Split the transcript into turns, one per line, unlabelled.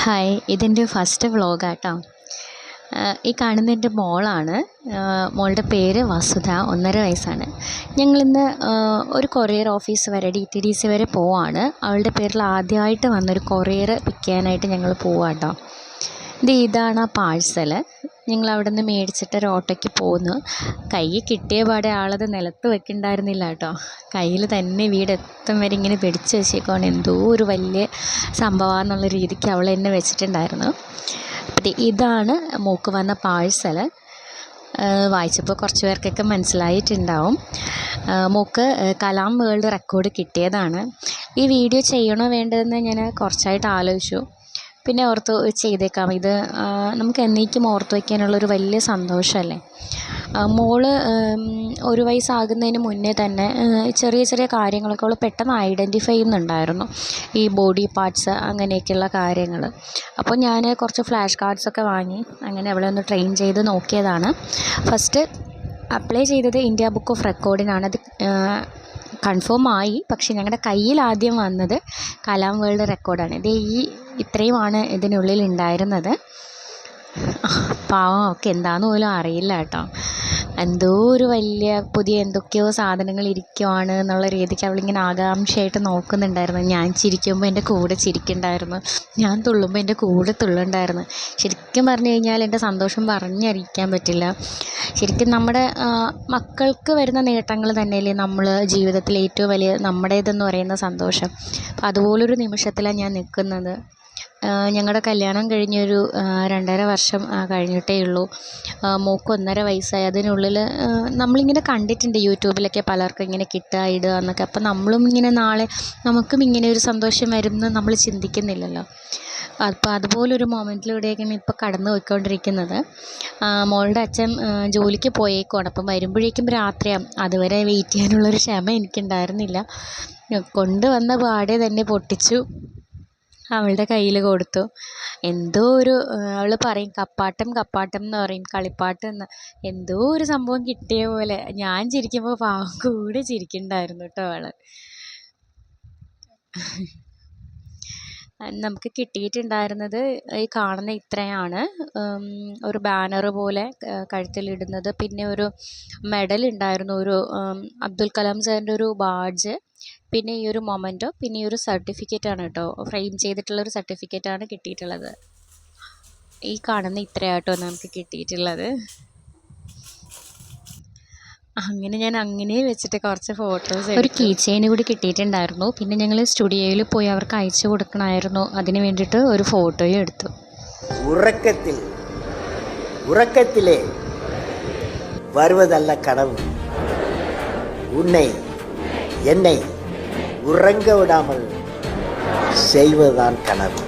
Hi, ഇതെൻ്റെ first വ്ളോഗാട്ടോ. ഈ കാണുന്ന എൻ്റെ മോളാണ്. മോളുടെ പേര് വസുധ, 1.5 വയസ്സാണ്. ഞങ്ങളിന്ന് ഒരു കൊറിയർ ഓഫീസ് വരെ DTDC വരെ പോവാണ്. അവളുടെ പേരിൽ ആദ്യമായിട്ട് വന്നൊരു കൊറിയർ പിക്ക് ചെയ്യാനായിട്ട് ഞങ്ങൾ പോവാട്ടോ. ഇതാണ് ആ പാഴ്സല്. ഞങ്ങൾ അവിടെ നിന്ന് മേടിച്ചിട്ട് ഒരു ഓട്ടോയ്ക്ക് പോന്നു. കയ്യിൽ കിട്ടിയ പാടെ ആളത് നിലത്ത് വെക്കുന്നുണ്ടായിരുന്നില്ല കേട്ടോ. കയ്യിൽ തന്നെ വീടെത്തും വരെ ഇങ്ങനെ പിടിച്ച് വെച്ചേക്കുവാണ്. എന്തോ ഒരു വലിയ സംഭവമാണെന്നുള്ള രീതിക്ക് അവൾ എന്നെ വെച്ചിട്ടുണ്ടായിരുന്നു. അപ്പം ഇതാണ് മോൾക്ക് വന്ന പാഴ്സല്. വായിച്ചപ്പോൾ കുറച്ച് പേർക്കൊക്കെ മനസ്സിലായിട്ടുണ്ടാവും. മോൾക്ക് കലാം വേൾഡ് റെക്കോർഡ് കിട്ടിയതാണ്. ഈ വീഡിയോ ചെയ്യണോ വേണ്ടതെന്ന് ഞാൻ കുറച്ചായിട്ട് ആലോചിച്ചു. പിന്നെ ഓർത്ത് ചെയ്തേക്കാം. ഇത് നമുക്ക് എന്നേക്കും ഓർത്ത് വയ്ക്കാനുള്ളൊരു വലിയ സന്തോഷമല്ലേ. മോള് 1 വയസ്സാകുന്നതിന് മുന്നേ തന്നെ ചെറിയ ചെറിയ കാര്യങ്ങളൊക്കെ അവൾ പെട്ടെന്ന് ഐഡൻറ്റിഫൈ ചെയ്യുന്നുണ്ടായിരുന്നു. ഈ ബോഡി പാർട്സ് അങ്ങനെയൊക്കെയുള്ള കാര്യങ്ങൾ. അപ്പോൾ ഞാൻ കുറച്ച് ഫ്ലാഷ് കാർഡ്സൊക്കെ വാങ്ങി അങ്ങനെ അവളെ ഒന്ന് ട്രെയിൻ ചെയ്ത് നോക്കിയതാണ്. ഫസ്റ്റ് അപ്ലൈ ചെയ്തത് ഇന്ത്യ ബുക്ക് ഓഫ് റെക്കോർഡിനാണ്. അത് കൺഫേം ആയി. പക്ഷേ ഞങ്ങളുടെ കയ്യിൽ ആദ്യം വന്നത് കലാം വേൾഡ് റെക്കോർഡാണ്. ഇത്രയുമാണ് ഇതിനുള്ളിൽ ഉണ്ടായിരുന്നത്. പാവം ഒക്കെ എന്താണെന്ന് പോലും അറിയില്ല കേട്ടോ. എന്തോ ഒരു വലിയ പുതിയ എന്തൊക്കെയോ സാധനങ്ങൾ ഇരിക്കുവാണ് എന്നുള്ള രീതിക്ക് അവളിങ്ങനെ ആകാംക്ഷയായിട്ട് നോക്കുന്നുണ്ടായിരുന്നു. ഞാൻ ചിരിക്കുമ്പോൾ എൻ്റെ കൂടെ ചിരിക്കുന്നുണ്ടായിരുന്നു, ഞാൻ തുള്ളുമ്പോൾ എൻ്റെ കൂടെ തുള്ളുണ്ടായിരുന്നു. ശരിക്കും പറഞ്ഞു കഴിഞ്ഞാൽ എൻ്റെ സന്തോഷം പറഞ്ഞറിയിക്കാൻ പറ്റില്ല. ശരിക്കും നമ്മുടെ മക്കൾക്ക് വരുന്ന നേട്ടങ്ങൾ തന്നെയല്ലേ നമ്മൾ ജീവിതത്തിൽ ഏറ്റവും വലിയ നമ്മുടേതെന്ന് പറയുന്ന സന്തോഷം. അപ്പോൾ അതുപോലൊരു നിമിഷത്തിലാണ് ഞാൻ നിൽക്കുന്നത്. ഞങ്ങളുടെ കല്യാണം കഴിഞ്ഞൊരു 2.5 വർഷം കഴിഞ്ഞിട്ടേ ഉള്ളൂ. മോൾക്ക് 1.5 വയസ്സായി. അതിനുള്ളിൽ നമ്മളിങ്ങനെ കണ്ടിട്ടുണ്ട് യൂട്യൂബിലൊക്കെ പലർക്കും ഇങ്ങനെ കിട്ടുക ഇടുക എന്നൊക്കെ. അപ്പം നമ്മളും ഇങ്ങനെ നാളെ നമുക്കും ഇങ്ങനെ ഒരു സന്തോഷം വരുമെന്ന് നമ്മൾ ചിന്തിക്കുന്നില്ലല്ലോ. അപ്പോൾ അതുപോലൊരു മൊമെൻറ്റിലൂടെയൊക്കെയാണ് ഇപ്പോൾ കടന്നു പോയിക്കൊണ്ടിരിക്കുന്നത്. മോളുടെ അച്ഛൻ ജോലിക്ക് പോയേക്കുവാണ്. അപ്പം വരുമ്പോഴേക്കും രാത്രിയാകും. അതുവരെ വെയിറ്റ് ചെയ്യാനുള്ളൊരു ക്ഷമ എനിക്കുണ്ടായിരുന്നില്ല. കൊണ്ടുവന്ന പാടെ തന്നെ പൊട്ടിച്ചു അവളുടെ കയ്യിൽ കൊടുത്തു. എന്തോ ഒരു അവൾ പറയും കപ്പാട്ടം കപ്പാട്ടം എന്ന് പറയും, കളിപ്പാട്ട് എന്ന്. എന്തോ ഒരു സംഭവം കിട്ടിയ പോലെ ഞാൻ ചിരിക്കുമ്പോൾ പാവം കൂടെ ചിരിക്കുന്നുണ്ടായിരുന്നു കേട്ടോ അവൾ. നമുക്ക് കിട്ടിയിട്ടുണ്ടായിരുന്നത് ഈ കാണുന്ന ഇത്രയാണ്. ഒരു ബാനർ പോലെ കഴുത്തിലിടുന്നത്, പിന്നെ ഒരു മെഡൽ ഉണ്ടായിരുന്നു, ഒരു അബ്ദുൽ കലാം സാറിൻ്റെ ഒരു ബാഡ്ജ്, പിന്നെ ഈ ഒരു മൊമെൻറ്റോ, പിന്നെ ഈ ഒരു സർട്ടിഫിക്കറ്റാണ് കേട്ടോ. ഫ്രെയിം ചെയ്തിട്ടുള്ളൊരു സർട്ടിഫിക്കറ്റാണ് കിട്ടിയിട്ടുള്ളത്. ഈ കാണുന്ന ഇത്രയാട്ടോ നമുക്ക് കിട്ടിയിട്ടുള്ളത്. അങ്ങനെ ഞാൻ അങ്ങനെ വെച്ചിട്ട് കുറച്ച് ഫോട്ടോസ്, ഒരു കീ ചെയിൻ കൂടി കിട്ടിയിട്ടുണ്ടായിരുന്നു. പിന്നെ ഞങ്ങൾ സ്റ്റുഡിയോയിൽ പോയി അവർക്ക് അയച്ചു കൊടുക്കണമായിരുന്നു. അതിന് വേണ്ടിയിട്ട് ഒരു ഫോട്ടോയും എടുത്തു.
ഉറക്കത്തിലെ വരുവതല്ല കനവ്, ഉன்னை என்னை உறங்க விடாமல் செய்வதுதான் கனவு.